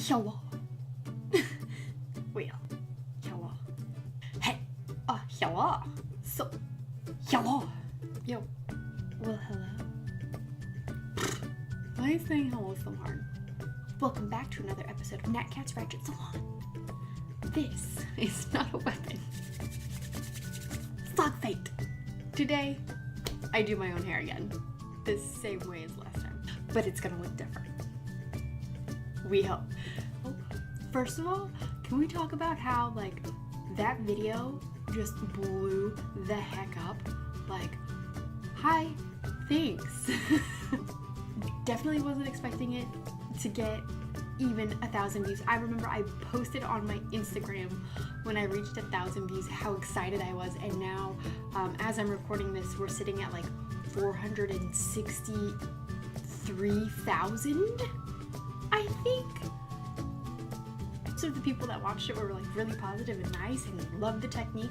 Hello. Well, hello. Hey, hello. So, hello. Yo. Well, hello. Why is saying hello so hard? Welcome back to another episode of Nat Cat's Ratchet Salon. This is not a weapon. Sock fate. Today, I do my own hair again. The same way as last time. But it's gonna look different. We hope. First of all, can we talk about how, like, that video just blew the heck up? Like, hi, thanks. Definitely wasn't expecting it to get even 1,000 views. I remember I posted on my Instagram when I reached 1,000 views how excited I was, and now as I'm recording this, we're sitting at like 463,000, I think. So the people that watched it were like really positive and nice and loved the technique,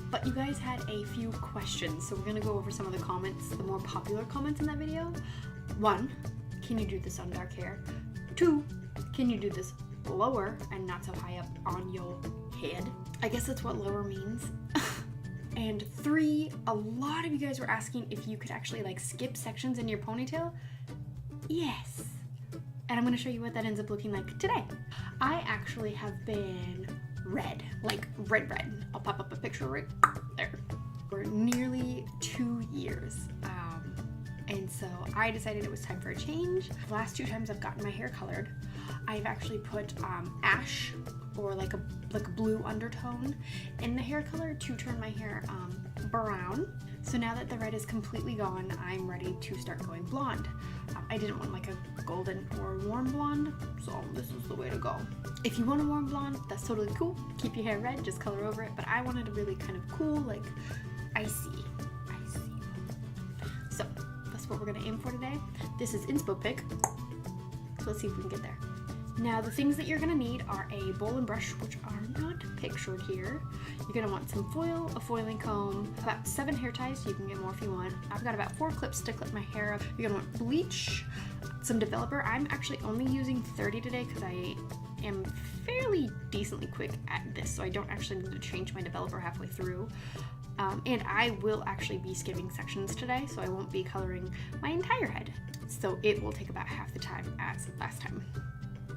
but you guys had a few questions, so we're gonna go over some of the comments, the more popular comments in that video. 1, can you do this on dark hair? 2, can you do this lower and not so high up on your head? I guess that's what lower means. And 3, a lot of you guys were asking if you could actually like skip sections in your ponytail. Yes. And I'm gonna show you what that ends up looking like today. I actually have been red, like red. I'll pop up a picture right there. For nearly 2 years. And so I decided it was time for a change. The last 2 times I've gotten my hair colored, I've actually put ash or like a blue undertone in the hair color to turn my hair brown. So now that the red is completely gone, I'm ready to start going blonde. I didn't want like a golden or warm blonde, so this is the way to go. If you want a warm blonde, that's totally cool. Keep your hair red, just color over it. But I wanted a really kind of cool, like icy. So that's what we're gonna aim for today. This is inspo pick, so let's see if we can get there. Now the things that you're gonna need are a bowl and brush, which are not pictured here. You're gonna want some foil, a foiling comb, about 7 hair ties, so you can get more if you want. I've got about 4 clips to clip my hair up. You're gonna want bleach, some developer. I'm actually only using 30 today because I am fairly decently quick at this, so I don't actually need to change my developer halfway through. And I will actually be skipping sections today, so I won't be coloring my entire head. So it will take about half the time as last time.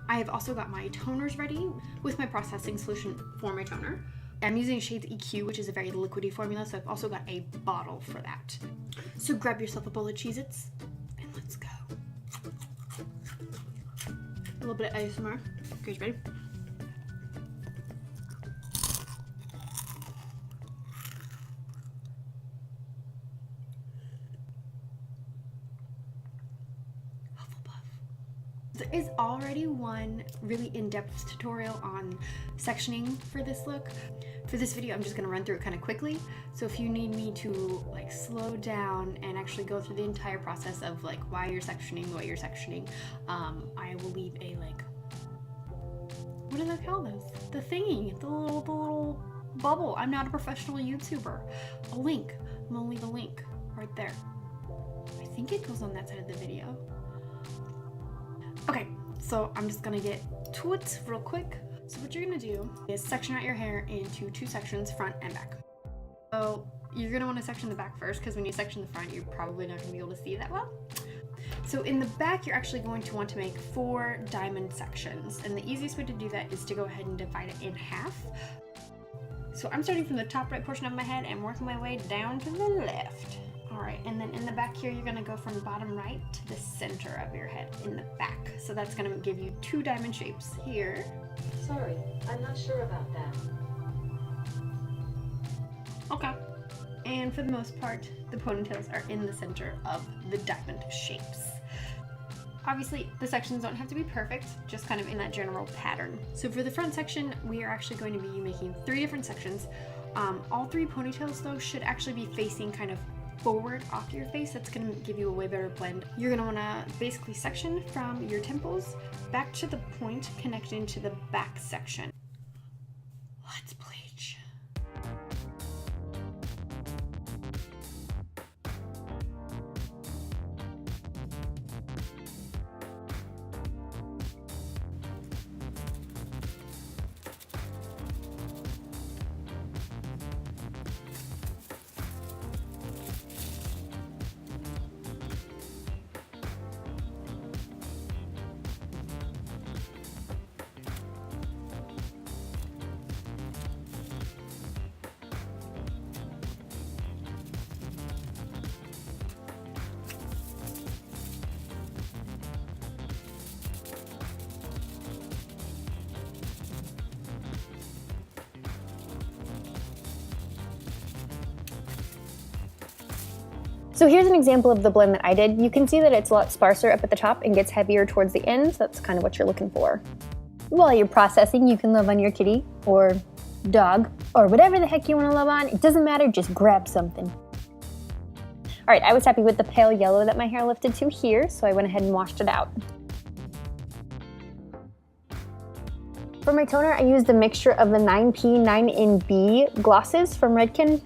I have also got my toners ready with my processing solution for my toner. I'm using shades EQ, which is a very liquidy formula, so I've also got a bottle for that. So grab yourself a bowl of Cheez-Its and let's go. A little bit of ASMR. Okay, you ready? There is already one really in-depth tutorial on sectioning for this look. For this video, I'm just gonna run through it kind of quickly. So if you need me to like slow down and actually go through the entire process of like why you're sectioning, what you're sectioning, I will leave a like, what do they call those? The thingy, the little bubble. I'm not a professional YouTuber. A link. I'm gonna leave a link right there. I think it goes on that side of the video. Okay, so I'm just gonna get to it real quick. So what you're gonna do is section out your hair into 2 sections, front and back. So you're gonna wanna section the back first, because when you section the front, you're probably not gonna be able to see that well. So in the back, you're actually going to want to make 4 diamond sections. And the easiest way to do that is to go ahead and divide it in half. So I'm starting from the top right portion of my head and working my way down to the left. All right, and then in the back here, you're gonna go from bottom right to the center of your head in the back. So that's gonna give you 2 diamond shapes here. Sorry, I'm not sure about that. Okay. And for the most part, the ponytails are in the center of the diamond shapes. Obviously, the sections don't have to be perfect, just kind of in that general pattern. So for the front section, we are actually going to be making 3 different sections. All 3 ponytails, though, should actually be facing kind of forward off your face. That's going to give you a way better blend. You're going to want to basically section from your temples back to the point connecting to the back section. Let's bleach. So here's an example of the blend that I did. You can see that it's a lot sparser up at the top and gets heavier towards the ends. That's kind of what you're looking for. While you're processing, you can love on your kitty or dog or whatever the heck you want to love on. It doesn't matter, just grab something. All right, I was happy with the pale yellow that my hair lifted to here, so I went ahead and washed it out. For my toner, I used a mixture of the 9P 9NB glosses from Redken.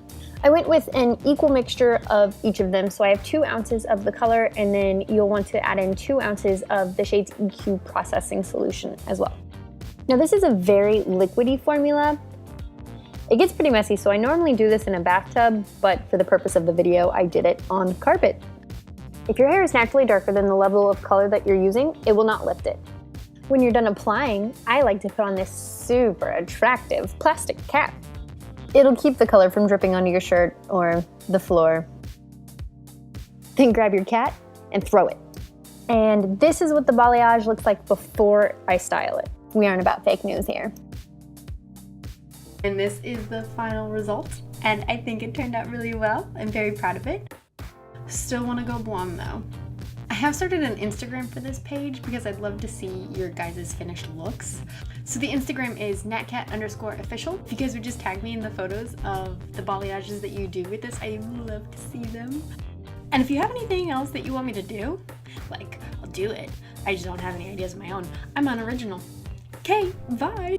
I went with an equal mixture of each of them, so I have 2 ounces of the color, and then you'll want to add in 2 ounces of the shade's EQ processing solution as well. Now this is a very liquidy formula. It gets pretty messy, so I normally do this in a bathtub, but for the purpose of the video, I did it on carpet. If your hair is naturally darker than the level of color that you're using, it will not lift it. When you're done applying, I like to put on this super attractive plastic cap. It'll keep the color from dripping onto your shirt or the floor. Then grab your cat and throw it. And this is what the balayage looks like before I style it. We aren't about fake news here. And this is the final result, and I think it turned out really well. I'm very proud of it. Still want to go blonde though. I have started an Instagram for this page because I'd love to see your guys' finished looks. So the Instagram is natcat_official. If you guys would just tag me in the photos of the balayages that you do with this, I love to see them. And if you have anything else that you want me to do, like, I'll do it. I just don't have any ideas of my own. I'm unoriginal. Okay, bye!